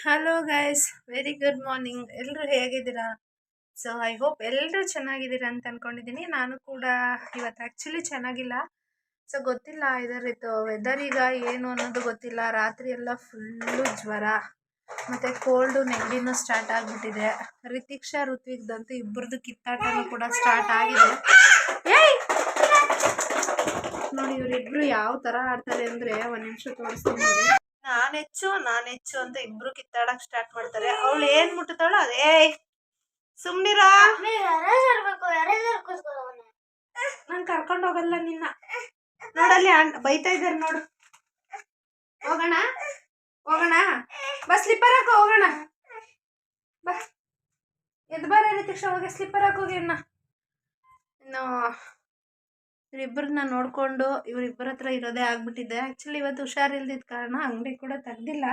Hello guys, very good morning. ಎಲ್ಲರೂ ಹೇಗಿದ್ದೀರಾ? So I hope ಎಲ್ಲರೂ ಚೆನ್ನಾಗಿದ್ದೀರಾ ಅಂತ ಅನ್ಕೊಂಡಿದ್ದೀನಿ. ನಾನು ಕೂಡ ಇವತ್ತು ಆ್ಯಕ್ಚುಲಿ ಚೆನ್ನಾಗಿಲ್ಲ. ಸೊ ಗೊತ್ತಿಲ್ಲ ಇದರಿದ್ದು ವೆದರ್ ಈಗ ಏನು ಅನ್ನೋದು ಗೊತ್ತಿಲ್ಲ. ರಾತ್ರಿ ಎಲ್ಲ ಫುಲ್ಲು ಜ್ವರ ಮತ್ತು ಕೋಲ್ಡು ನೆಗಡಿನೂ ಸ್ಟಾರ್ಟ್ ಆಗಿಬಿಟ್ಟಿದೆ. ರಿತಿಕ್ಷಾ ಋತ್ವಿಕ್ದಂತೂ ಇಬ್ಬರದು ಕಿತ್ತಾಟನೂ ಕೂಡ ಸ್ಟಾರ್ಟ್ ಆಗಿದೆ. ಏಯ್ ನೋಡಿ ಇವರಿಬ್ರು ಯಾವ ಥರ ಆಡ್ತಾರೆ ಅಂದರೆ, ಒಂದು ನಿಮಿಷ ತೋರಿಸ್ತೀನಿ ನೋಡಿ. ನಾನೆಚ್ಚು ಅಂತ ಇಬ್ರು ಕಿತ್ತಾಡಕ್ ಸ್ಟಾರ್ಟ್ ಮಾಡ್ತಾರೆ. ಅವಳು ಏನ್ ಮುಟ್ಟತಾಳ ಅದೇ ಸುಮ್ನಿರ. ನಾನು ಕರ್ಕೊಂಡು ಹೋಗಲ್ಲ ನಿನ್ನ. ನೋಡಲ್ಲಿ ಬೈತಾ ಇದ್ದಾರೆ ನೋಡು. ಹೋಗೋಣ ಬಾ, ಸ್ಲಿಪ್ಪರ್ ಹಾಕೋ ಹೋಗೋಣ ಬಾ. ಎದ್ ಬಾರ ರಿತಿಕ್ಷಾ, ಹೋಗಿ ಸ್ಲಿಪ್ಪರ್ ಹಾಕೋಗಿ ಅಣ್ಣ. ಇನ್ನು ಇವರಿಬ್ಬರನ್ನ ನೋಡಿಕೊಂಡು ಇವರಿಬ್ಬರ ಹತ್ರ ಇರೋದೇ ಆಗ್ಬಿಟ್ಟಿದೆ. ಆ್ಯಕ್ಚುಲಿ ಇವತ್ತು ಹುಷಾರಿಲ್ದಿದ್ದ ಕಾರಣ ಅಂಗಡಿ ಕೂಡ ತೆಗ್ದಿಲ್ಲ.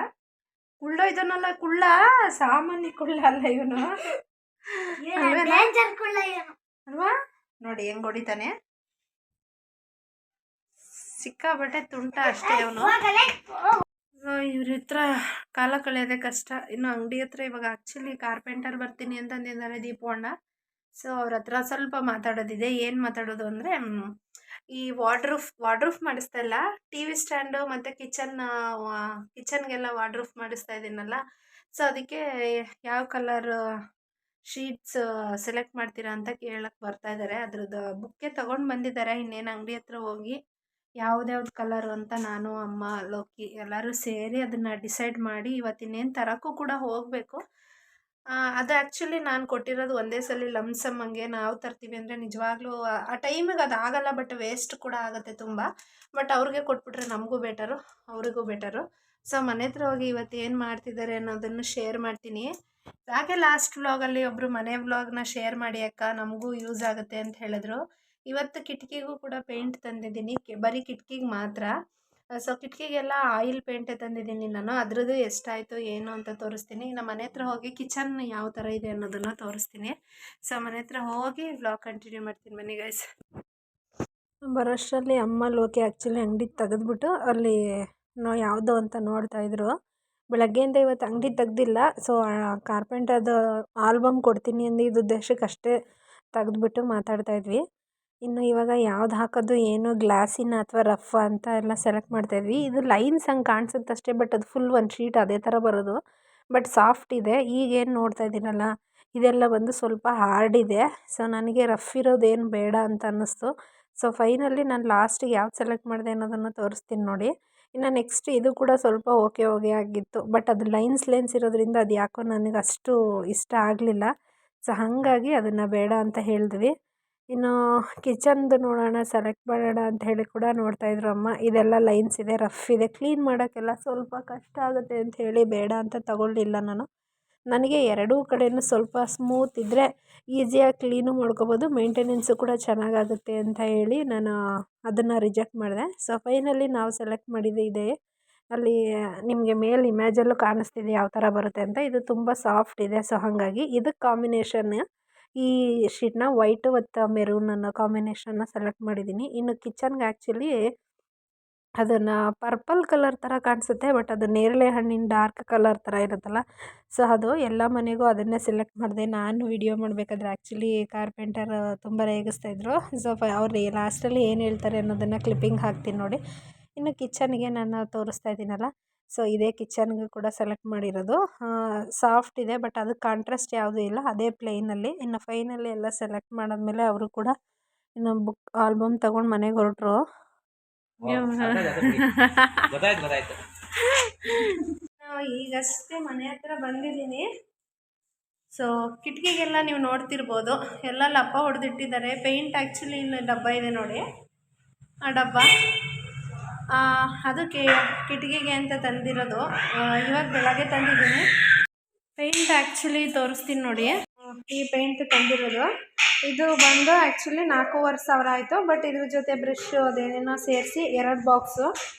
ಕುಳ್ಳ ಇದನ್ನಲ್ಲ, ಕುಳ್ಳ ಸಾಮಾನ್ಯ ಕುಳ್ಳ ಅಲ್ಲ ಇವನು ಅಲ್ವಾ? ನೋಡಿ ಹೆಂಗ್ ಹೊಡಿತಾನೆ, ಸಿಕ್ಕಾಬಟ್ಟೆ ತುಂಟ ಅಷ್ಟೇ ಅವನು. ಇವ್ರ ಹತ್ರ ಕಾಲ ಕಳೆಯೋದೇ ಕಷ್ಟ. ಇನ್ನು ಅಂಗಡಿ ಹತ್ರ ಇವಾಗ ಆ್ಯಕ್ಚುಲಿ ಕಾರ್ಪೆಂಟರ್ ಬರ್ತೀನಿ ಅಂತಂದಿದ್ದಾರೆ ದೀಪವಣ್ಣ. ಸೊ ಅವ್ರ ಹತ್ರ ಸ್ವಲ್ಪ ಮಾತಾಡೋದಿದೆ. ಏನು ಮಾತಾಡೋದು ಅಂದರೆ, ಈ ವಾರ್ಡ್ರೂಫ್ ಮಾಡಿಸ್ತಾ ಇಲ್ಲ, ಟಿ ವಿ ಸ್ಟ್ಯಾಂಡು ಮತ್ತು ಕಿಚನ್ಗೆಲ್ಲ ವಾರ್ಡ್ರೂಫ್ ಮಾಡಿಸ್ತಾ ಇದ್ದೀನಲ್ಲ. ಸೊ ಅದಕ್ಕೆ ಯಾವ ಕಲರ್ ಶೀಟ್ಸ್ ಸೆಲೆಕ್ಟ್ ಮಾಡ್ತೀರಾ ಅಂತ ಕೇಳಕ್ಕೆ ಬರ್ತಾ ಇದ್ದಾರೆ. ಅದ್ರದ್ದು ಬುಕ್ಕೆ ತೊಗೊಂಡು ಬಂದಿದ್ದಾರೆ. ಇನ್ನೇನು ಅಂಗಡಿ ಹತ್ರ ಹೋಗಿ ಯಾವ್ದ್ಯಾವ್ದು ಕಲರು ಅಂತ ನಾನು, ಅಮ್ಮ, ಲೋಕಿ ಎಲ್ಲರೂ ಸೇರಿ ಅದನ್ನು ಡಿಸೈಡ್ ಮಾಡಿ ಇವತ್ತಿನ್ನೇನು ತರೋಕ್ಕೂ ಕೂಡ ಹೋಗಬೇಕು. ಅದು ಆ್ಯಕ್ಚುಲಿ ನಾನು ಕೊಟ್ಟಿರೋದು ಒಂದೇ ಸಲ ಲಮ್ಸಮ್. ಹಂಗೆ ನಾವು ತರ್ತೀವಿ ಅಂದರೆ ನಿಜವಾಗ್ಲೂ ಆ ಟೈಮಿಗೆ ಅದು ಆಗಲ್ಲ, ಬಟ್ ವೇಸ್ಟ್ ಕೂಡ ಆಗುತ್ತೆ ತುಂಬ. ಬಟ್ ಅವ್ರಿಗೆ ಕೊಟ್ಬಿಟ್ರೆ ನಮಗೂ ಬೆಟರು, ಅವರಿಗೂ ಬೆಟರು. ಸೊ ಮನೆ ಹತ್ರ ಹೋಗಿ ಇವತ್ತು ಏನು ಮಾಡ್ತಿದ್ದಾರೆ ಅನ್ನೋದನ್ನು ಶೇರ್ ಮಾಡ್ತೀನಿ. ಯಾಕೆ ಲಾಸ್ಟ್ ವ್ಲಾಗಲ್ಲಿ ಒಬ್ಬರು ಮನೆ ವ್ಲಾಗ್ನ ಶೇರ್ ಮಾಡಿ ಅಕ್ಕ, ನಮಗೂ ಯೂಸ್ ಆಗುತ್ತೆ ಅಂತ ಹೇಳಿದ್ರು. ಇವತ್ತು ಕಿಟಕಿಗೂ ಕೂಡ ಪೇಂಟ್ ತಂದಿದ್ದೀನಿ, ಬರೀ ಕಿಟಕಿಗೆ ಮಾತ್ರ. ಸೊ ಕಿಟಕಿಗೆಲ್ಲ ಆಯಿಲ್ ಪೇಂಟೇ ತಂದಿದ್ದೀನಿ ನಾನು. ಅದ್ರದ್ದು ಎಷ್ಟಾಯಿತು ಏನು ಅಂತ ತೋರಿಸ್ತೀನಿ. ನಮ್ಮ ಮನೆ ಹತ್ರ ಹೋಗಿ ಕಿಚನ್ ಯಾವ ಥರ ಇದೆ ಅನ್ನೋದನ್ನು ತೋರಿಸ್ತೀನಿ. ಸೊ ಮನೆ ಹತ್ರ ಹೋಗಿ ವ್ಲಾಗ್ ಕಂಟಿನ್ಯೂ ಮಾಡ್ತೀನಿ. ಬನ್ನಿ ಗೈಸ್. ಬರೋಷ್ಟರಲ್ಲಿ ಅಮ್ಮ ಲೋಕಿ ಆ್ಯಕ್ಚುಲಿ ಅಂಗಡಿ ತೆಗೆದ್ಬಿಟ್ಟು ಅಲ್ಲಿ ಯಾವುದೋ ಅಂತ ನೋಡ್ತಾಯಿದ್ರು. ಬೆಳಗ್ಗೆಯಿಂದ ಇವತ್ತು ಅಂಗಡಿ ತೆಗ್ದಿಲ್ಲ. ಸೊ ಕಾರ್ಪೆಂಟರ್ದು ಆಲ್ಬಮ್ ಕೊಡ್ತೀನಿ ಅಂದಿದ್ದ ಉದ್ದೇಶಕ್ಕೆ ಅಷ್ಟೇ ತೆಗೆದ್ಬಿಟ್ಟು ಮಾತಾಡ್ತಾಯಿದ್ವಿ. ಇನ್ನು ಇವಾಗ ಯಾವ್ದು ಹಾಕೋದು, ಏನು ಗ್ಲಾಸಿನ ಅಥವಾ ರಫ್ ಅಂತ ಎಲ್ಲ ಸೆಲೆಕ್ಟ್ ಮಾಡ್ತಾಯಿದ್ವಿ. ಇದು ಲೈನ್ಸ್ ಹಂಗೆ ಕಾಣಿಸುತ್ತೆ ಅಷ್ಟೇ, ಬಟ್ ಅದು ಫುಲ್ ಒಂದು ಶೀಟ್ ಅದೇ ಥರ ಬರೋದು, ಬಟ್ ಸಾಫ್ಟ್ ಇದೆ. ಈಗೇನು ನೋಡ್ತಾ ಇದ್ದೀನಲ್ಲ, ಇದೆಲ್ಲ ಬಂದು ಸ್ವಲ್ಪ ಹಾರ್ಡ್ ಇದೆ. ಸೊ ನನಗೆ ರಫ್ ಇರೋದೇನು ಬೇಡ ಅಂತ ಅನ್ನಿಸ್ತು. ಸೊ ಫೈನಲಿ ನಾನು ಲಾಸ್ಟಿಗೆ ಯಾವ್ದು ಸೆಲೆಕ್ಟ್ ಮಾಡಿದೆ ಅನ್ನೋದನ್ನು ತೋರಿಸ್ತೀನಿ ನೋಡಿ. ಇನ್ನು ನೆಕ್ಸ್ಟ್ ಇದು ಕೂಡ ಸ್ವಲ್ಪ ಓಕೆ ಆಗಿತ್ತು, ಬಟ್ ಅದು ಲೈನ್ಸ್ ಇರೋದ್ರಿಂದ ಅದು ಯಾಕೋ ನನಗೆ ಅಷ್ಟು ಇಷ್ಟ ಆಗಲಿಲ್ಲ. ಸೊ ಹಾಗಾಗಿ ಅದನ್ನು ಬೇಡ ಅಂತ ಹೇಳಿದ್ವಿ. ಇನ್ನು ಕಿಚನ್ದು ನೋಡೋಣ, ಸೆಲೆಕ್ಟ್ ಮಾಡೋಣ ಅಂತ ಹೇಳಿ ಕೂಡ ನೋಡ್ತಾಯಿದ್ರು ಅಮ್ಮ. ಇದೆಲ್ಲ ಲೈನ್ಸ್ ಇದೆ, ರಫ್ ಇದೆ, ಕ್ಲೀನ್ ಮಾಡೋಕ್ಕೆಲ್ಲ ಸ್ವಲ್ಪ ಕಷ್ಟ ಆಗುತ್ತೆ ಅಂತ ಹೇಳಿ ಬೇಡ ಅಂತ ತಗೊಳ್ಳಿಲ್ಲ ನಾನು. ನನಗೆ ಎರಡೂ ಕಡೆಯೂ ಸ್ವಲ್ಪ ಸ್ಮೂತ್ ಇದ್ದರೆ ಈಸಿಯಾಗಿ ಕ್ಲೀನು ಮಾಡ್ಕೋಬೋದು, ಮೇಂಟೆನೆನ್ಸು ಕೂಡ ಚೆನ್ನಾಗಾಗುತ್ತೆ ಅಂತ ಹೇಳಿ ನಾನು ಅದನ್ನು ರಿಜೆಕ್ಟ್ ಮಾಡಿದೆ. ಸೊ ಫೈನಲಿ ನಾವು ಸೆಲೆಕ್ಟ್ ಮಾಡಿದೆ ಇದೆ. ಅಲ್ಲಿ ನಿಮಗೆ ಮೇಲ್ ಇಮೇಜಲ್ಲೂ ಕಾಣಿಸ್ತಿದೆ ಯಾವ ಥರ ಬರುತ್ತೆ ಅಂತ. ಇದು ತುಂಬ ಸಾಫ್ಟ್ ಇದೆ. ಸೊ ಹಾಗಾಗಿ ಇದಕ್ಕೆ ಕಾಂಬಿನೇಷನ್ ಈ ಶೀಟ್ನ ವೈಟು ಮತ್ತು ಮೆರೂನ್ ಅನ್ನೋ ಕಾಂಬಿನೇಷನ್ನ ಸೆಲೆಕ್ಟ್ ಮಾಡಿದ್ದೀನಿ. ಇನ್ನು ಕಿಚನ್ಗೆ ಆ್ಯಕ್ಚುಲಿ ಅದನ್ನು ಪರ್ಪಲ್ ಕಲರ್ ಥರ ಕಾಣಿಸುತ್ತೆ, ಬಟ್ ಅದು ನೇರಳೆ ಹಣ್ಣಿನ ಡಾರ್ಕ್ ಕಲರ್ ಥರ ಇರುತ್ತಲ್ಲ. ಸೊ ಅದು ಎಲ್ಲ ಮನೆಗೂ ಅದನ್ನೇ ಸೆಲೆಕ್ಟ್ ಮಾಡಿದೆ. ನಾನು ವಿಡಿಯೋ ಮಾಡಬೇಕಾದ್ರೆ ಆ್ಯಕ್ಚುಲಿ ಕಾರ್ಪೆಂಟರ್ ತುಂಬ ರೇಗಿಸ್ತಾಯಿದ್ರು. ಸೊ ಅವ್ರು ಲಾಸ್ಟಲ್ಲಿ ಏನು ಹೇಳ್ತಾರೆ ಅನ್ನೋದನ್ನು ಕ್ಲಿಪ್ಪಿಂಗ್ ಹಾಕ್ತೀನಿ ನೋಡಿ. ಇನ್ನು ಕಿಚನ್ಗೆ ನಾನು ತೋರಿಸ್ತಾ ಇದ್ದೀನಲ್ಲ, ಸೊ ಇದೇ ಕಿಚನ್ಗೆ ಕೂಡ ಸೆಲೆಕ್ಟ್ ಮಾಡಿರೋದು. ಸಾಫ್ಟ್ ಇದೆ, ಬಟ್ ಅದಕ್ಕೆ ಕಾಂಟ್ರಾಸ್ಟ್ ಯಾವುದೂ ಇಲ್ಲ, ಅದೇ ಪ್ಲೇನಲ್ಲಿ. ಇನ್ನು ಫೈನಲಿ ಎಲ್ಲ ಸೆಲೆಕ್ಟ್ ಮಾಡಿದ್ಮೇಲೆ ಅವರು ಕೂಡ ಇನ್ನು ಬುಕ್ ಆಲ್ಬಮ್ ತೊಗೊಂಡು ಮನೆಗೆ ಹೊರಟರು. ಈಗಷ್ಟೇ ಮನೆ ಹತ್ರ ಬಂದಿದ್ದೀನಿ. ಸೊ ಕಿಟಕಿಗೆಲ್ಲ ನೀವು ನೋಡ್ತಿರ್ಬೋದು, ಎಲ್ಲ ಲಪ್ಪ ಹೊಡೆದಿಟ್ಟಿದ್ದಾರೆ. ಪೇಂಟ್ ಆ್ಯಕ್ಚುಲಿ ಇಲ್ಲಿ ಡಬ್ಬ ಇದೆ ನೋಡಿ, ಆ ಡಬ್ಬ ಅದು ಕಿಟಕಿಗೆ ಅಂತ ತಂದಿರೋದು. ಇವಾಗ ಬೆಳಗ್ಗೆ ತಂದಿದ್ದೀನಿ. ಪೇಂಟ್ ಆ್ಯಕ್ಚುಲಿ ತೋರಿಸ್ತೀನಿ ನೋಡಿ. ಈ ಪೇಂಟ್ ತಂದಿರೋದು ಇದು ಬಂದು ಆ್ಯಕ್ಚುಲಿ 4,500 ಆಯಿತು. ಬಟ್ ಇದ್ರ ಜೊತೆ ಬ್ರಷು ಅದೇನೇನೋ ಸೇರಿಸಿ 2 ಬಾಕ್ಸು,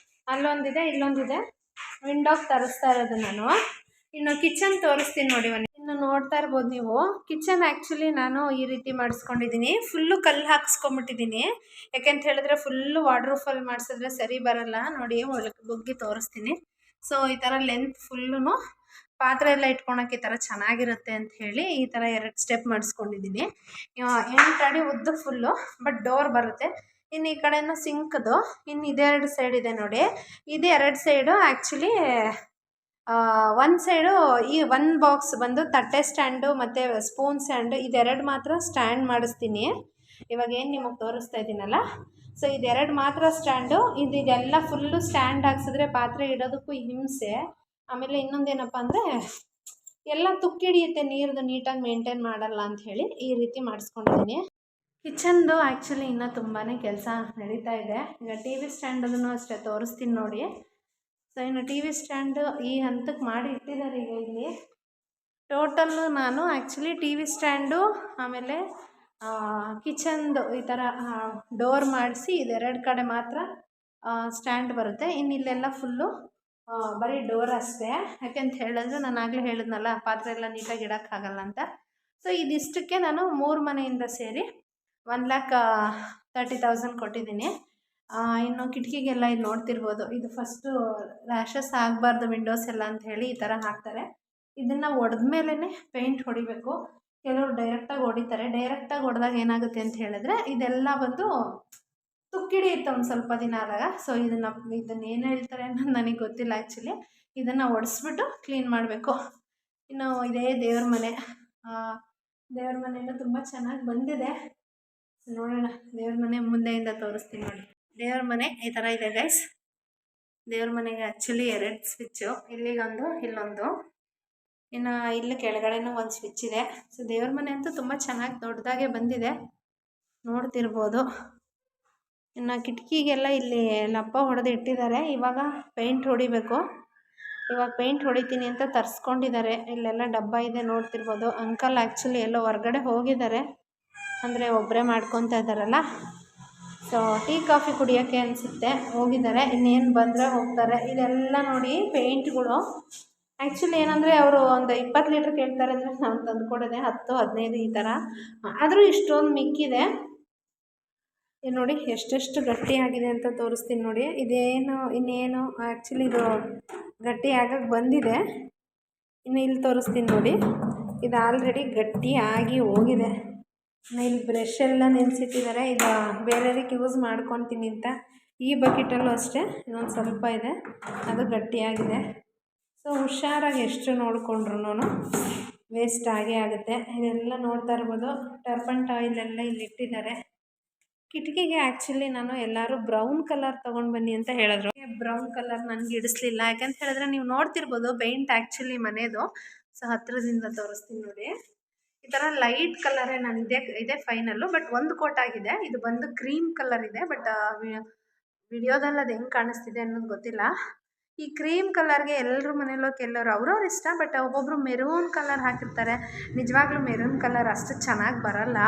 ಅಲ್ಲೊಂದಿದೆ ಇಲ್ಲೊಂದಿದೆ. ವಿಂಡೋಗೆ ತರಿಸ್ತಾ ಇರೋದು ನಾನು. ಇನ್ನು ಕಿಚನ್ ತೋರಿಸ್ತೀನಿ ನೋಡಿ. ಇನ್ನು ನೋಡ್ತಾ ಇರ್ಬೋದು ನೀವು, ಕಿಚನ್ ಆ್ಯಕ್ಚುಲಿ ನಾನು ಈ ರೀತಿ ಮಾಡಿಸ್ಕೊಂಡಿದ್ದೀನಿ. ಫುಲ್ಲು ಕಲ್ಲು ಹಾಕ್ಸ್ಕೊಂಬಿಟ್ಟಿದ್ದೀನಿ. ಯಾಕೆಂತ ಹೇಳಿದ್ರೆ ಫುಲ್ಲು ವಾರ್ಡ್ರೂಫಲ್ಲಿ ಮಾಡಿಸಿದ್ರೆ ಸರಿ ಬರೋಲ್ಲ ನೋಡಿ. ಒಳಗೆ ಬುಗ್ಗಿ ತೋರಿಸ್ತೀನಿ. ಸೊ ಈ ಥರ ಲೆಂತ್ ಫುಲ್ಲೂ ಪಾತ್ರೆ ಎಲ್ಲ ಇಟ್ಕೊಳಕ್ಕೆ ಈ ಥರ ಚೆನ್ನಾಗಿರುತ್ತೆ ಅಂತ ಹೇಳಿ ಈ ಥರ 2 ಸ್ಟೆಪ್ ಮಾಡಿಸ್ಕೊಂಡಿದ್ದೀನಿ. 8 ಅಡಿ ಉದ್ದ ಫುಲ್ಲು, ಬಟ್ ಡೋರ್ ಬರುತ್ತೆ. ಇನ್ನು ಈ ಕಡೆನೂ ಸಿಂಕ್ದು, ಇನ್ನು ಇದೆರಡು ಸೈಡ್ ಇದೆ ನೋಡಿ. ಇದು 2 ಸೈಡು ಆ್ಯಕ್ಚುಲಿ ಒಂದು ಸೈಡು ಈ ಒಂದು ಬಾಕ್ಸ್ ಬಂದು ತಟ್ಟೆ ಸ್ಟ್ಯಾಂಡು ಮತ್ತು ಸ್ಪೂನ್ ಸ್ಟ್ಯಾಂಡು ಇದೆರಡು ಮಾತ್ರ ಸ್ಟ್ಯಾಂಡ್ ಮಾಡಿಸ್ತೀನಿ. ಇವಾಗ ಏನು ನಿಮಗೆ ತೋರಿಸ್ತಾ ಇದ್ದೀನಲ್ಲ, ಸೊ ಇದೆರಡು ಮಾತ್ರ ಸ್ಟ್ಯಾಂಡು. ಇದೆಲ್ಲ ಫುಲ್ಲು ಸ್ಟ್ಯಾಂಡ್ ಹಾಕ್ಸಿದ್ರೆ ಪಾತ್ರೆ ಇಡೋದಕ್ಕೂ ಹಿಂಸೆ. ಆಮೇಲೆ ಇನ್ನೊಂದೇನಪ್ಪ ಅಂದರೆ ಎಲ್ಲ ತುಕ್ಕಿಡಿಯುತ್ತೆ, ನೀರ್ದು ನೀಟಾಗಿ ಮೇಂಟೈನ್ ಮಾಡಲ್ಲ ಅಂಥೇಳಿ ಈ ರೀತಿ ಮಾಡಿಸ್ಕೊಂಡಿದ್ದೀನಿ. ಕಿಚನ್ದು ಆ್ಯಕ್ಚುಲಿ ಇನ್ನೂ ತುಂಬಾ ಕೆಲಸ ನಡೀತಾ ಇದೆ. ಈಗ ಟಿ ವಿ ಸ್ಟ್ಯಾಂಡನ್ನು ಅಷ್ಟೇ ತೋರಿಸ್ತೀನಿ ನೋಡಿ. ಸೊ ಇನ್ನು ಟಿ ವಿ ಸ್ಟ್ಯಾಂಡು ಈ ಹಂತಕ್ಕೆ ಮಾಡಿ ಇಟ್ಟಿದ್ದಾರೆ. ಈಗ ಇಲ್ಲಿ ಟೋಟಲ್ಲು ನಾನು ಆ್ಯಕ್ಚುಲಿ ಟಿ ವಿ ಸ್ಟ್ಯಾಂಡು ಆಮೇಲೆ ಕಿಚನ್ದು ಈ ಥರ ಡೋರ್ ಮಾಡಿಸಿ ಇದೆರಡು ಕಡೆ ಮಾತ್ರ ಸ್ಟ್ಯಾಂಡ್ ಬರುತ್ತೆ. ಇನ್ನು ಇಲ್ಲೆಲ್ಲ ಫುಲ್ಲು ಬರೀ ಡೋರ್ ಅಷ್ಟೇ. ಯಾಕೆಂತ ಹೇಳಿದ್ರೆ ನಾನು ಆಗಲೇ ಹೇಳಿದ್ನಲ್ಲ, ಪಾತ್ರೆ ಎಲ್ಲ ನೀಟಾಗಿ ಇಡೋಕ್ಕಾಗಲ್ಲ ಅಂತ. ಸೊ ಇದಿಷ್ಟಕ್ಕೆ ನಾನು 3 ಮನೆಯಿಂದ ಸೇರಿ 1,30,000 ಕೊಟ್ಟಿದ್ದೀನಿ. ಇನ್ನು ಕಿಟಕಿಗೆಲ್ಲ ಇದು ನೋಡ್ತಿರ್ಬೋದು, ಇದು ಫಸ್ಟು ರ್ಯಾಷಸ್ ಆಗಬಾರ್ದು ವಿಂಡೋಸ್ ಎಲ್ಲ ಅಂಥೇಳಿ ಈ ಥರ ಹಾಕ್ತಾರೆ. ಇದನ್ನು ಒಡೆದ ಮೇಲೇ ಪೇಂಟ್ ಹೊಡಿಬೇಕು. ಕೆಲವರು ಡೈರೆಕ್ಟಾಗಿ ಹೊಡಿತಾರೆ. ಡೈರೆಕ್ಟಾಗಿ ಹೊಡೆದಾಗ ಏನಾಗುತ್ತೆ ಅಂತ ಹೇಳಿದ್ರೆ ಇದೆಲ್ಲ ಬಂದು ತುಕ್ಕಿಡಿಯುತ್ತೆ ಒಂದು ಸ್ವಲ್ಪ ದಿನ ಆದಾಗ. ಸೊ ಇದನ್ನು ಏನು ಹೇಳ್ತಾರೆ ಅನ್ನೋದು ನನಗೆ ಗೊತ್ತಿಲ್ಲ ಆ್ಯಕ್ಚುಲಿ. ಇದನ್ನು ಒಡಿಸ್ಬಿಟ್ಟು ಕ್ಲೀನ್ ಮಾಡಬೇಕು. ಇನ್ನು ಇದೇ ದೇವ್ರ ಮನೆಯೂ ತುಂಬ ಚೆನ್ನಾಗಿ ಬಂದಿದೆ. ನೋಡೋಣ, ದೇವ್ರ ಮನೆ ಮುಂದೆಯಿಂದ ತೋರಿಸ್ತೀನಿ ನೋಡಿ. ದೇವ್ರ ಮನೆ ಈ ಥರ ಇದೆ ಗೈಸ್. ದೇವ್ರ ಮನೆಗೆ ಆ್ಯಕ್ಚುಲಿ 2 ಸ್ವಿಚ್ಚು, ಇಲ್ಲಿಗೊಂದು ಇಲ್ಲೊಂದು, ಇನ್ನು ಇಲ್ಲಿ ಕೆಳಗಡೆನೂ ಒಂದು ಸ್ವಿಚ್ ಇದೆ. ಸೊ ದೇವ್ರ ಮನೆ ಅಂತೂ ತುಂಬ ಚೆನ್ನಾಗಿ ದೊಡ್ಡದಾಗೆ ಬಂದಿದೆ, ನೋಡ್ತಿರ್ಬೋದು. ಇನ್ನು ಕಿಟಕಿಗೆಲ್ಲ ಇಲ್ಲಿ ಲಪ್ಪ ಹೊಡೆದು ಇಟ್ಟಿದ್ದಾರೆ. ಇವಾಗ ಪೇಂಟ್ ಹೊಡಿಬೇಕು. ಇವಾಗ ಪೇಂಟ್ ಹೊಡಿತೀನಿ ಅಂತ ತರಿಸ್ಕೊಂಡಿದ್ದಾರೆ. ಇಲ್ಲೆಲ್ಲ ಡಬ್ಬ ಇದೆ ನೋಡ್ತಿರ್ಬೋದು. ಅಂಕಲ್ ಆ್ಯಕ್ಚುಲಿ ಎಲ್ಲೋ ಹೊರಗಡೆ ಹೋಗಿದ್ದಾರೆ, ಅಂದರೆ ಒಬ್ಬರೇ ಮಾಡ್ಕೊತಾ ಇದ್ದಾರಲ್ಲ. ಸೊ ಟೀ ಕಾಫಿ ಕುಡಿಯೋಕ್ಕೆ ಅನಿಸುತ್ತೆ ಹೋಗಿದ್ದಾರೆ. ಇನ್ನೇನು ಬಂದರೆ ಹೋಗ್ತಾರೆ. ಇದೆಲ್ಲ ನೋಡಿ ಪೇಂಟ್ಗಳು. ಆ್ಯಕ್ಚುಲಿ ಏನಂದರೆ ಅವರು ಒಂದು 20 ಲೀಟ್ರ್ ಕೇಳ್ತಾರೆ ಅಂದರೆ ನಾನು ತಂದು ಕೊಡೋದೆ 10-15 ಈ ಥರ. ಆದರೂ ಇಷ್ಟೊಂದು ಮಿಕ್ಕಿದೆ. ಇದು ನೋಡಿ ಎಷ್ಟೆಷ್ಟು ಗಟ್ಟಿಯಾಗಿದೆ ಅಂತ ತೋರಿಸ್ತೀನಿ ನೋಡಿ. ಇನ್ನೇನು ಆ್ಯಕ್ಚುಲಿ ಇದು ಗಟ್ಟಿ ಆಗಕ್ಕೆ ಬಂದಿದೆ. ಇನ್ನು ಇಲ್ಲಿ ತೋರಿಸ್ತೀನಿ ನೋಡಿ, ಇದು ಆಲ್ರೆಡಿ ಗಟ್ಟಿ ಆಗಿ ಹೋಗಿದೆ. ಇಲ್ಲಿ ಬ್ರಷ್ ಎಲ್ಲ ನೆನೆಸಿಟ್ಟಿದ್ದಾರೆ. ಇದು ಬೇರೆಯದಕ್ಕೆ ಯೂಸ್ ಮಾಡ್ಕೊತೀನಿ ಅಂತ. ಈ ಬಕೆಟಲ್ಲೂ ಅಷ್ಟೇ ಇನ್ನೊಂದು ಸ್ವಲ್ಪ ಇದೆ, ಅದು ಗಟ್ಟಿಯಾಗಿದೆ. ಸೊ ಹುಷಾರಾಗಿ ಎಷ್ಟು ನೋಡಿಕೊಂಡ್ರು ವೇಸ್ಟ್ ಆಗೇ ಆಗುತ್ತೆ. ಇದೆಲ್ಲ ನೋಡ್ತಾ ಇರ್ಬೋದು. ಟರ್ಪಂಟ್ ಆಯಿಲ್ ಎಲ್ಲ ಇಲ್ಲಿ ಇಟ್ಟಿದ್ದಾರೆ. ಕಿಟಕಿಗೆ ಆ್ಯಕ್ಚುಲಿ ನಾನು ಎಲ್ಲರೂ ಬ್ರೌನ್ ಕಲರ್ ತೊಗೊಂಡು ಬನ್ನಿ ಅಂತ ಹೇಳಿದ್ರು. ಬ್ರೌನ್ ಕಲರ್ ನನಗೆ ಇಡಿಸ್ಲಿಲ್ಲ. ಯಾಕಂತ ಹೇಳಿದ್ರೆ ನೀವು ನೋಡ್ತಿರ್ಬೋದು ಪೇಂಟ್ ಆ್ಯಕ್ಚುಲಿ ಮನೆಯದು. ಸೊ ಹತ್ತಿರದಿಂದ ತೋರಿಸ್ತೀನಿ ನೋಡಿ. ಈ ಥರ ಲೈಟ್ ಕಲರೇ ನಾನು ಇದೇ ಫೈನಲ್ಲು. ಬಟ್ ಒಂದು ಕೋಟ್ ಆಗಿದೆ. ಇದು ಬಂದು ಕ್ರೀಮ್ ಕಲರ್ ಇದೆ. ಬಟ್ ವಿಡಿಯೋದಲ್ಲಿ ಅದು ಹೆಂಗೆ ಕಾಣಿಸ್ತಿದೆ ಅನ್ನೋದು ಗೊತ್ತಿಲ್ಲ. ಈ ಕ್ರೀಮ್ ಕಲರ್ಗೆ ಎಲ್ಲರ ಮನೆಯಲ್ಲೋ ಕೆಲವರು ಅವ್ರವ್ರ ಇಷ್ಟ, ಬಟ್ ಒಬ್ಬೊಬ್ಬರು ಮೆರೂನ್ ಕಲರ್ ಹಾಕಿರ್ತಾರೆ. ನಿಜವಾಗ್ಲೂ ಮೆರೂನ್ ಕಲರ್ ಅಷ್ಟು ಚೆನ್ನಾಗಿ ಬರಲ್ಲ.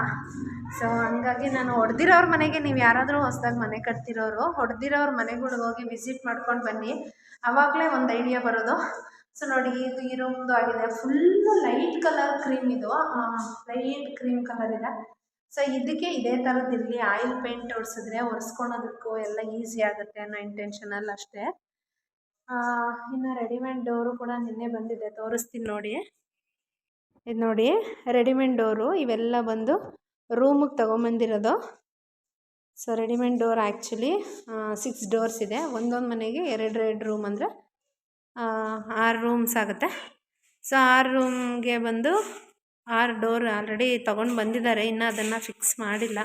ಸೊ ಹಂಗಾಗಿ ನಾನು ಹೊಡೆದಿರೋರ ಮನೆಗೆ, ನೀವು ಯಾರಾದರೂ ಹೊಸ್ದಾಗಿ ಮನೆ ಕಟ್ತಿರೋರು ಹೊಡೆದಿರೋರ ಮನೆಗಳಿಗೆ ಹೋಗಿ ವಿಸಿಟ್ ಮಾಡ್ಕೊಂಡು ಬನ್ನಿ, ಆವಾಗಲೇ ಒಂದು ಐಡಿಯಾ ಬರೋದು. ಸೊ ನೋಡಿ, ಇದು ಈ ರೂಮ್ದು ಆಗಿದೆ. ಫುಲ್ಲು ಲೈಟ್ ಕಲರ್ ಕ್ರೀಮ್, ಇದು ಲೈಟ್ ಕ್ರೀಮ್ ಕಲರ್ ಇದೆ. ಸೊ ಇದಕ್ಕೆ ಇದೇ ಥರದ್ದು ಇರಲಿ. ಆಯಿಲ್ ಪೇಂಟ್ ಹೊಡ್ಸಿದ್ರೆ ಒರೆಸ್ಕೊಳೋದಕ್ಕೂ ಎಲ್ಲ ಈಸಿ ಆಗುತ್ತೆ ಅನ್ನೋ ಇಂಟೆನ್ಷನಲ್ಲಿ ಅಷ್ಟೇ. ಇನ್ನು ರೆಡಿಮೇಡ್ ಡೋರು ಕೂಡ ನಿನ್ನೆ ಬಂದಿದೆ, ತೋರಿಸ್ತೀನಿ ನೋಡಿ. ಇದು ನೋಡಿ ರೆಡಿಮೇಡ್ ಡೋರು. ಇವೆಲ್ಲ ಬಂದು ರೂಮಿಗೆ ತೊಗೊಂಬಂದಿರೋದು. So readymade door actually 6 doors ಇದೆ. ಒಂದೊಂದು ಮನೆಗೆ 2 ರೂಮ್ ಅಂದರೆ 6 ರೂಮ್ಸ್ ಆಗುತ್ತೆ. ಸೊ 6 ರೂಮ್ಗೆ ಬಂದು 6 ಡೋರ್ ಆಲ್ರೆಡಿ ತೊಗೊಂಡು ಬಂದಿದ್ದಾರೆ. ಇನ್ನು ಅದನ್ನು ಫಿಕ್ಸ್ ಮಾಡಿಲ್ಲ.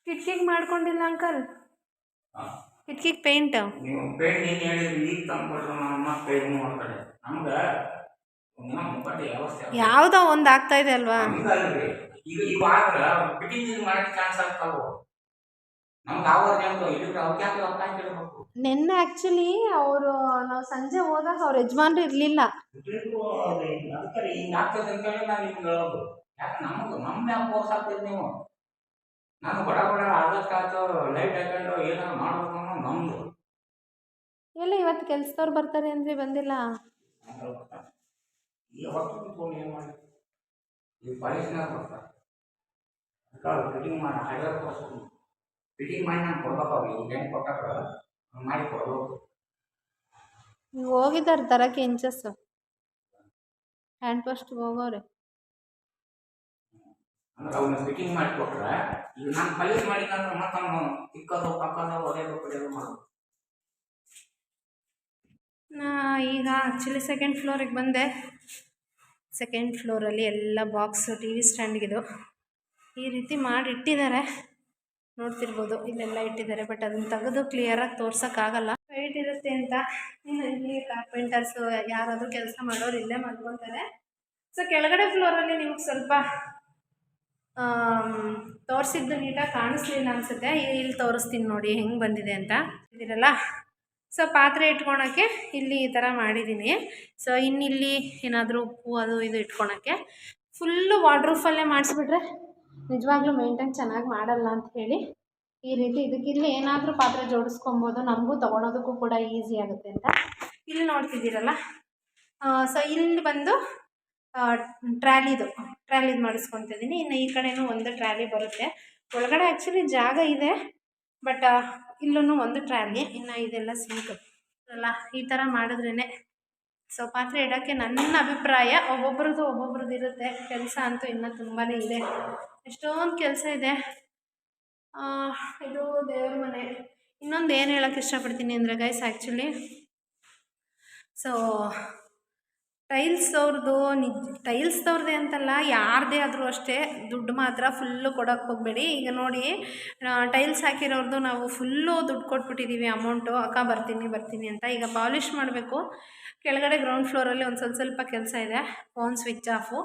ಕಿಟಕಿಗೆ ಮಾಡ್ಕೊಂಡಿಲ್ಲ ಅಂಕಲ್, ಕಿಟಕಿಗೆ ಪೇಂಟ್ ಯಾವುದೋ ಒಂದು ಆಗ್ತಾ ಇದೆ ಅಲ್ವಾ. ನೆನ್ನೆ ಆ್ಯಕ್ಚುಲಿ ನಾವು ಸಂಜೆ ಹೋದಾಗ ಅವ್ರ ಯಜಮಾನ್ರು ಇರಲಿಲ್ಲ. ಎಲ್ಲ ಇವತ್ತು ಕೆಲ್ಸದವ್ರು ಬರ್ತಾರೆ ಅಂದರೆ ಬಂದಿಲ್ಲ. ಫಿಟ್ಟಿಂಗ್ ಮಾಡಿ ನಾನು ಕೊಡ್ಬೇಕು. ಅವ್ರಿಗೆ ಈಗ ಹೆಂಗೆ ಕೊಟ್ಟಾರ ನೀವು ಹೋಗಿದ್ದಾರೆ ತರಕ್ಕೆ ಇಂಚಸ್ಸು ಹ್ಯಾಂಡ್ ಪೋಸ್ಟ್ಗೆ ಹೋಗೋರೆ. ಅಂದ್ರೆ ಅವನ್ನ ಫಿಟ್ಟಿಂಗ್ ಮಾಡಿಕೊಟ್ರೆ ಈಗ ನಾನು ಕಲೀಸ್ ಮಾಡಿದ್ರೆ ಮತ್ತೆ ಅವನು ತಿಕ್ಕೋದು ಪಕ್ಕೋದು ಒಡೆಯೋದು ಪಡೆಯೋದು ಮಾಡೋದು. ಈಗ ಆ್ಯಕ್ಚುಲಿ ಸೆಕೆಂಡ್ ಫ್ಲೋರಿಗೆ ಬಂದೆ. ಸೆಕೆಂಡ್ ಫ್ಲೋರಲ್ಲಿ ಎಲ್ಲ ಬಾಕ್ಸು ಟಿ ವಿ ಸ್ಟ್ಯಾಂಡ್ಗಿದು ಈ ರೀತಿ ಮಾಡಿ ಇಟ್ಟಿದ್ದಾರೆ, ನೋಡ್ತಿರ್ಬೋದು ಇಲ್ಲೆಲ್ಲ ಇಟ್ಟಿದ್ದಾರೆ. ಬಟ್ ಅದನ್ನು ತೆಗೆದು ಕ್ಲಿಯರಾಗಿ ತೋರ್ಸೋಕ್ಕಾಗಲ್ಲ, ವೆಯ್ಟ್ ಇರುತ್ತೆ ಅಂತ. ಇನ್ನು ಇಲ್ಲಿ ಕಾರ್ಪೆಂಟರ್ಸು ಯಾರಾದರೂ ಕೆಲಸ ಮಾಡೋರು ಇಲ್ಲೇ ಮಾಡ್ಕೊತಾರೆ. ಸೊ ಕೆಳಗಡೆ ಫ್ಲೋರಲ್ಲಿ ನಿಮ್ಗೆ ಸ್ವಲ್ಪ ತೋರಿಸಿದ್ದು ನೀಟಾಗಿ ಕಾಣಿಸ್ಲಿಲ್ಲ ಅನಿಸುತ್ತೆ. ಇಲ್ಲಿ ತೋರಿಸ್ತೀನಿ ನೋಡಿ ಹೆಂಗೆ ಬಂದಿದೆ ಅಂತ ಇದಿರಲ್ಲ. ಸೊ ಪಾತ್ರೆ ಇಟ್ಕೊಳಕ್ಕೆ ಇಲ್ಲಿ ಈ ಥರ ಮಾಡಿದ್ದೀನಿ. ಸೊ ಇನ್ನಿಲ್ಲಿ ಏನಾದರೂ ಉಪ್ಪು ಅದು ಇದು ಇಟ್ಕೊಳಕ್ಕೆ ಫುಲ್ಲು ವಾಟ್ರೂಫಲ್ಲೇ ಮಾಡಿಸ್ಬಿಟ್ರೆ ನಿಜವಾಗ್ಲೂ ಮೇಂಟೈನ್ ಚೆನ್ನಾಗಿ ಮಾಡಲ್ಲ ಅಂತ ಹೇಳಿ ಈ ರೀತಿ ಇದಕ್ಕಿಲ್ಲಿ ಏನಾದರೂ ಪಾತ್ರೆ ಜೋಡಿಸ್ಕೊಬೋದು, ನಮಗೂ ತೊಗೊಳೋದಕ್ಕೂ ಕೂಡ ಈಸಿ ಆಗುತ್ತೆ ಅಂತ ಇಲ್ಲಿ ನೋಡ್ತಿದ್ದೀರಲ್ಲ. ಸೊ ಇಲ್ಲಿ ಬಂದು ಟ್ರ್ಯಾಲಿದು ಮಾಡಿಸ್ಕೊತಿದ್ದೀನಿ. ಇನ್ನು ಈ ಕಡೆಯೂ ಒಂದು ಟ್ರ್ಯಾಲಿ ಬರುತ್ತೆ. ಒಳಗಡೆ ಆ್ಯಕ್ಚುಲಿ ಜಾಗ ಇದೆ, ಬಟ್ ಇಲ್ಲೂ ಒಂದು ಟ್ರ್ಯಾಲಿ. ಇನ್ನು ಇದೆಲ್ಲ ಸಿಂಕ್ ಅಲ್ಲ, ಈ ಥರ ಮಾಡಿದ್ರೇ ಸೊ ಪಾತ್ರೆ ಇಡೋಕ್ಕೆ ನನ್ನ ಅಭಿಪ್ರಾಯ. ಒಬ್ಬೊಬ್ರದ್ದು ಇರುತ್ತೆ. ಕೆಲಸ ಅಂತೂ ಇನ್ನೂ ತುಂಬಾ ಇದೆ, ಎಷ್ಟೊಂದು ಕೆಲಸ ಇದೆ. ಇದು ದೇವ್ರ ಮನೆ. ಇನ್ನೊಂದು ಏನು ಹೇಳೋಕ್ಕೆ ಇಷ್ಟಪಡ್ತೀನಿ ಅಂದರೆ ಗೈಸ್, ಆ್ಯಕ್ಚುಲಿ ಸೊ ಟೈಲ್ಸ್ದವ್ರದ್ದೇ ಅಂತಲ್ಲ, ಯಾರದೇ ಆದರೂ ಅಷ್ಟೇ ದುಡ್ಡು ಮಾತ್ರ ಫುಲ್ಲು ಕೊಡೋಕ್ಕೆ ಹೋಗಬೇಡಿ. ಈಗ ನೋಡಿ, ಟೈಲ್ಸ್ ಹಾಕಿರೋರ್ದು ನಾವು ಫುಲ್ಲು ದುಡ್ಡು ಕೊಟ್ಬಿಟ್ಟಿದ್ದೀವಿ ಅಮೌಂಟು, ಅಕ್ಕ ಬರ್ತೀನಿ ಅಂತ. ಈಗ ಪಾಲಿಷ್ ಮಾಡಬೇಕು. ಕೆಳಗಡೆ ಗ್ರೌಂಡ್ ಫ್ಲೋರಲ್ಲಿ ಒಂದು ಸ್ವಲ್ಪ ಕೆಲಸ ಇದೆ. Phone switch off.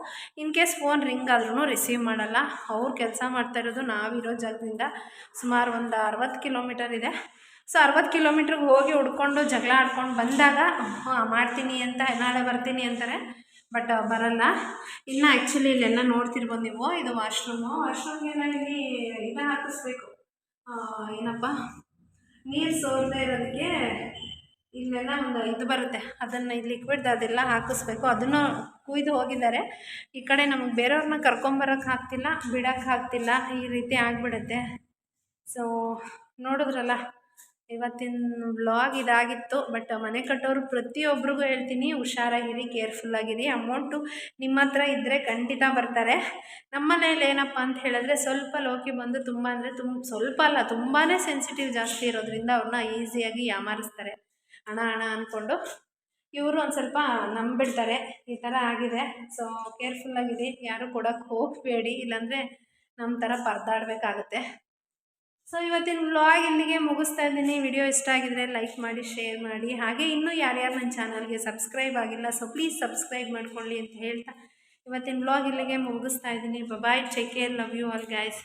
In case phone ring ಆದ್ರೂ ರಿಸೀವ್ ಮಾಡಲ್ಲ. ಅವ್ರು ಕೆಲಸ ಮಾಡ್ತಾ ಇರೋದು ನಾವಿರೋ ಜಾಗದಿಂದ ಸುಮಾರು ಒಂದು 60 ಕಿಲೋಮೀಟರ್ ಇದೆ. ಸೊ 60 ಕಿಲೋಮೀಟ್ರಿಗೆ ಹೋಗಿ ಹುಡ್ಕೊಂಡು ಜಗಳ ಆಡ್ಕೊಂಡು ಬಂದಾಗ ಮಾಡ್ತೀನಿ ಅಂತ, ನಾಳೆ ಬರ್ತೀನಿ ಅಂತಾರೆ, ಬಟ್ ಬರಲ್ಲ. ಇನ್ನು ಆ್ಯಕ್ಚುಲಿ ಇಲ್ಲೆಲ್ಲ ನೋಡ್ತಿರ್ಬೋದು ನೀವು, ಇದು ವಾಶ್ರೂಮ್ಗೆಲ್ಲ ಇಲ್ಲಿ ಇದನ್ನ ಹಾಕಿಸ್ಬೇಕು. ಏನಪ್ಪ, ನೀರು ಸೋರದೇ ಇರೋದಕ್ಕೆ ಇಲ್ಲೆಲ್ಲ ಒಂದು ಇದು ಬರುತ್ತೆ, ಅದನ್ನು ಇಲ್ಲಿ ಲಿಕ್ವಿಡ್ ಅದೆಲ್ಲ ಹಾಕಿಸ್ಬೇಕು. ಅದನ್ನು ಕುಯ್ದು ಹೋಗಿದ್ದಾರೆ. ಈ ಕಡೆ ನಮಗೆ ಬೇರೆಯವ್ರನ್ನ ಕರ್ಕೊಂಬರೋಕ್ಕೆ ಆಗ್ತಿಲ್ಲ, ಬಿಡೋಕ್ಕೆ ಆಗ್ತಿಲ್ಲ, ಈ ರೀತಿ ಆಗಿಬಿಡುತ್ತೆ. ಸೊ ನೋಡಿದ್ರಲ್ಲ, ಇವತ್ತಿನ ವ್ಲಾಗ್ ಇದಾಗಿತ್ತು. ಬಟ್ ಮನೆ ಕಟ್ಟೋರು ಪ್ರತಿಯೊಬ್ಬರಿಗೂ ಹೇಳ್ತೀನಿ, ಹುಷಾರಾಗಿರಿ, ಕೇರ್ಫುಲ್ಲಾಗಿರಿ. ಅಮೌಂಟು ನಿಮ್ಮ ಹತ್ರ ಇದ್ದರೆ ಖಂಡಿತ ಬರ್ತಾರೆ. ನಮ್ಮ ಮನೇಲಿ ಏನಪ್ಪ ಅಂತ ಹೇಳಿದ್ರೆ, ಸ್ವಲ್ಪ ಲೋಕಿ ಬಂದು ತುಂಬ ಅಂದರೆ ಸ್ವಲ್ಪ ಅಲ್ಲ, ತುಂಬಾ ಸೆನ್ಸಿಟಿವ್ ಜಾಸ್ತಿ ಇರೋದ್ರಿಂದ ಅವ್ರನ್ನ ಈಸಿಯಾಗಿ ಯಾಮಾರಿಸ್ತಾರೆ. ಹಣ ಅಂದ್ಕೊಂಡು ಇವರು ಒಂದು ಸ್ವಲ್ಪ ನಂಬಿಡ್ತಾರೆ. ಈ ಥರ ಆಗಿದೆ. ಸೊ ಕೇರ್ಫುಲ್ಲಾಗಿರಿ, ಯಾರು ಕೊಡೋಕ್ಕೆ ಹೋಗಬೇಡಿ, ಇಲ್ಲಾಂದರೆ ನಮ್ಮ ಥರ ಪರದಾಡಬೇಕಾಗುತ್ತೆ. ಸೊ ಇವತ್ತಿನ ವ್ಲಾಗ್ ಇಲ್ಲಿಗೆ ಮುಗಿಸ್ತಾ ಇದ್ದೀನಿ. ವಿಡಿಯೋ ಇಷ್ಟ ಆಗಿದರೆ ಲೈಕ್ ಮಾಡಿ, ಶೇರ್ ಮಾಡಿ. ಹಾಗೆ ಇನ್ನೂ ಯಾರ್ಯಾರು ನನ್ನ ಚಾನಲ್ಗೆ ಸಬ್ಸ್ಕ್ರೈಬ್ ಆಗಿಲ್ಲ, ಸೊ ಪ್ಲೀಸ್ ಸಬ್ಸ್ಕ್ರೈಬ್ ಮಾಡ್ಕೊಳ್ಳಿ ಅಂತ ಹೇಳ್ತಾ ಇವತ್ತಿನ ವ್ಲಾಗ್ ಇಲ್ಲಿಗೆ ಮುಗಿಸ್ತಾ ಇದ್ದೀನಿ. Bye, take care, love you all guys.